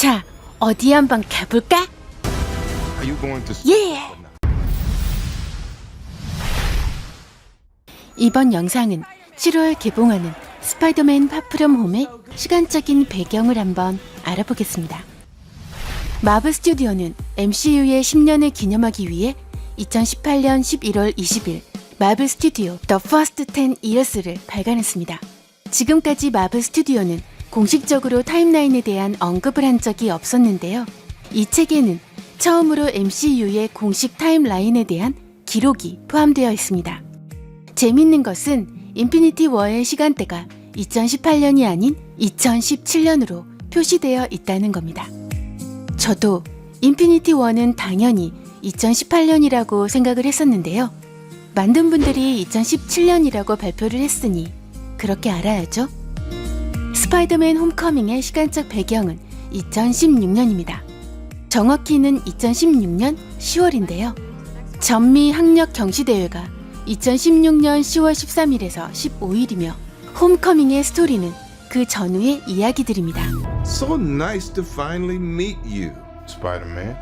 자, 어디 한번 가볼까? 예! 이번 영상은 7월 개봉하는 스파이더맨 파프롬 홈의 시간적인 배경을 한번 알아보겠습니다. 마블 스튜디오는 MCU의 10년을 기념하기 위해 2018년 11월 20일 마블 스튜디오 The First 10 Years를 발간했습니다. 지금까지 마블 스튜디오는 공식적으로 타임라인에 대한 언급을 한 적이 없었는데요. 이 책에는 처음으로 MCU의 공식 타임라인에 대한 기록이 포함되어 있습니다. 재밌는 것은 인피니티 워의 시간대가 2018년이 아닌 2017년으로 표시되어 있다는 겁니다. 저도 인피니티 워는 당연히 2018년이라고 생각을 했었는데요. 만든 분들이 2017년이라고 발표를 했으니 그렇게 알아야죠. 스파이더맨 홈커밍의 시간적 배경은 2016년입니다. 정확히는 2016년 10월인데요. 전미 학력 경시대회가 2016년 10월 13일에서 15일이며 홈커밍의 스토리는 그 전후의 이야기들입니다. So nice to finally meet you, Spider-Man.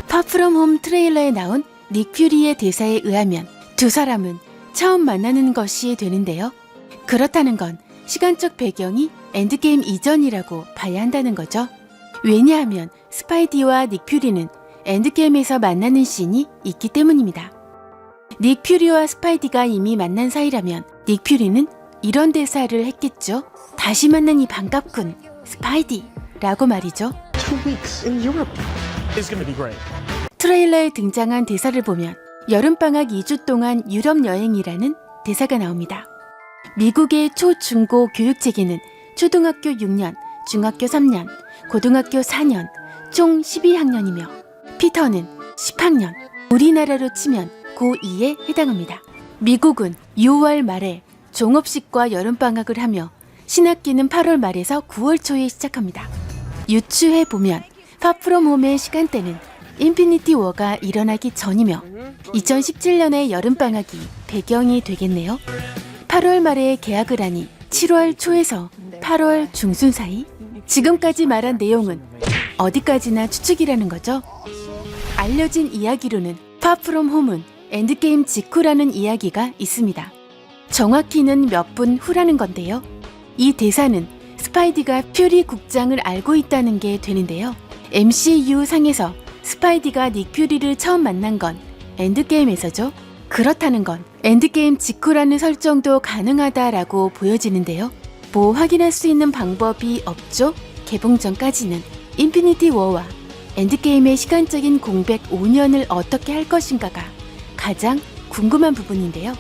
파프롬 홈 트레일러에 나온 닉 퓨리의 대사에 의하면 두 사람은 처음 만나는 것이 되는데요. 그렇다는 건 시간적 배경이 엔드게임 이전이라고 봐야 한다는 거죠. 왜냐하면 스파이디와 닉 퓨리는 엔드게임에서 만나는 씬이 있기 때문입니다. 닉 퓨리와 스파이디가 이미 만난 사이라면 닉 퓨리는 이런 대사를 했겠죠. 다시 만나니 반갑군, 스파이디 라고 말이죠. 2 weeks in Europe. It's gonna be great. 트레일러에 등장한 대사를 보면 여름방학 2주 동안 유럽 여행이라는 대사가 나옵니다. 미국의 초, 중고 교육체계는 초등학교 6년, 중학교 3년, 고등학교 4년, 총 12학년이며 피터는 10학년, 우리나라로 치면 고2에 해당합니다. 미국은 6월 말에 종업식과 여름방학을 하며 신학기는 8월 말에서 9월 초에 시작합니다. 유추해보면 파프롬 홈의 시간대는 인피니티 워가 일어나기 전이며 2017년의 여름방학이 배경이 되겠네요. 8월 말에 개학을 하니 7월 초에서 8월 중순 사이? 지금까지 말한 내용은 어디까지나 추측이라는 거죠. 알려진 이야기로는 파프롬 홈은 엔드게임 직후라는 이야기가 있습니다. 정확히는 몇 분 후라는 건데요. 이 대사는 스파이디가 퓨리 국장을 알고 있다는 게 되는데요. MCU 상에서 스파이디가 닉 퓨리를 처음 만난 건 엔드게임에서죠. 그렇다는 건 엔드게임 직후라는 설정도 가능하다라고 보여지는데요. 뭐 확인할 수 있는 방법이 없죠? 개봉 전까지는 인피니티 워와 엔드게임의 시간적인 공백 5년을 어떻게 할 것인가가 가장 궁금한 부분인데요.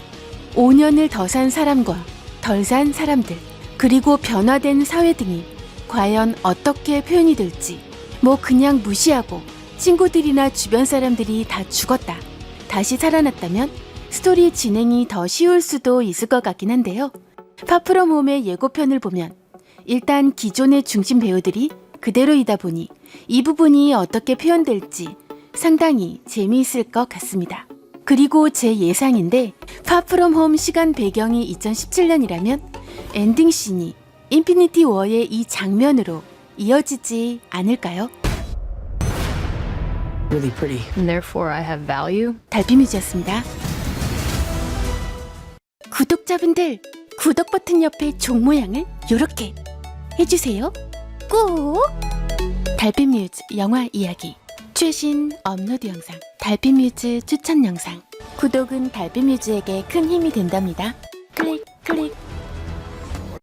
5년을 더 산 사람과 덜 산 사람들, 그리고 변화된 사회 등이 과연 어떻게 표현이 될지, 뭐 그냥 무시하고 친구들이나 주변 사람들이 다 죽었다, 다시 살아났다면 스토리 진행이 더 쉬울 수도 있을 것 같긴 한데요. 파프롬 홈의 예고편을 보면 일단 기존의 중심 배우들이 그대로이다 보니 이 부분이 어떻게 표현될지 상당히 재미있을 것 같습니다. 그리고 제 예상인데 파프롬 홈 시간 배경이 2017년이라면 엔딩씬이 인피니티 워의 이 장면으로 이어지지 않을까요? Really pretty. And therefore I have value. 달빛뮤즈였습니다. 구독자분들, 구독 버튼 옆에 종 모양을 요렇게 해주세요. 꼭! 달빛뮤즈 영화 이야기, 최신 업로드 영상, 달빛뮤즈 추천 영상. 구독은 달빛뮤즈에게 큰 힘이 된답니다. 클릭 클릭.